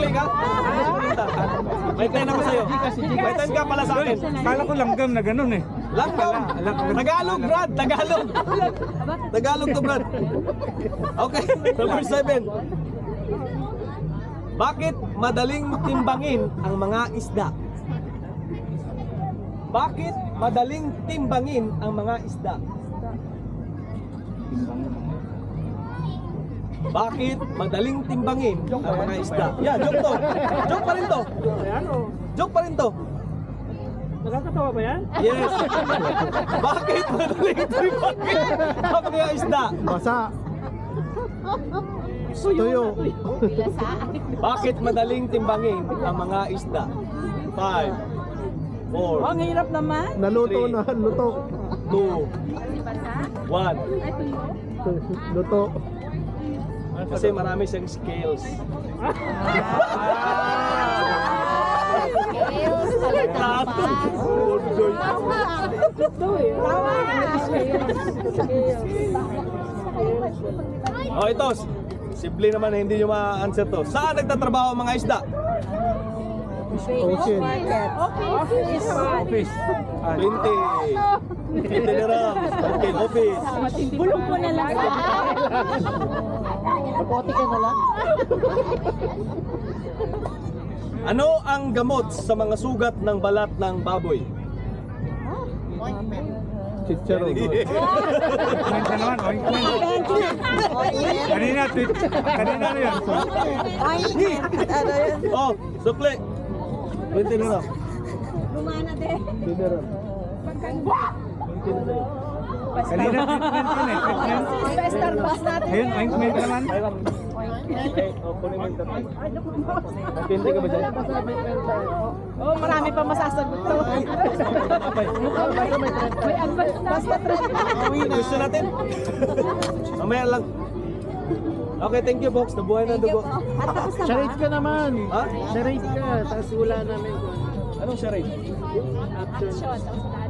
sukli ka? May 10 ako sa'yo. May 10 ka pala sa akin. Kala ko langgam na ganun eh. Langgam. Tagalog, Brad. Tagalog. Tagalog to, Brad. Okay, number 7. Bakit madaling timbangin ang mga isda? Bakit madaling timbangin ang mga isda? Bakit madaling timbangin ang mga isda? Yeah, joke to. Joke pa rin to. Joke pa rin to. Nakakatawa ba yan? Yes. Bakit madaling timbangin ang mga isda? Basa. Tuyo. Bakit madaling timbangin ang mga isda? 5, 4, Ang hirap naman. Naluto na. Luto. 2, 1. Luto. Kasi marami siyang scales. Oh, ito. Simple naman, hindi nyo ma-answer to. Saan nagtatrabaho ang mga isda? Ocean. Office. 20 dirhams. Okay, office. Bulong ko na lang. Makote ka na lang. Ano ang gamot sa mga sugat ng balat ng baboy? Chicharon. Ointment ka naman. Ointment. Kanina na yan. Oh, sukli. 20 dirhams. Lumana din. Kanina treatment yun eh. Treatment. Starbucks natin. Ayun, ointment naman. Hindi ka ba dyan? Oh, marami pa masasagot to. May advice na. Basta Gusto natin? Mamaya lang. Okay, thank you, Box. Nabuhay na dugo. Charade ka naman. Ha? Charade ka. Tapos wala namin. Anong charade? Action.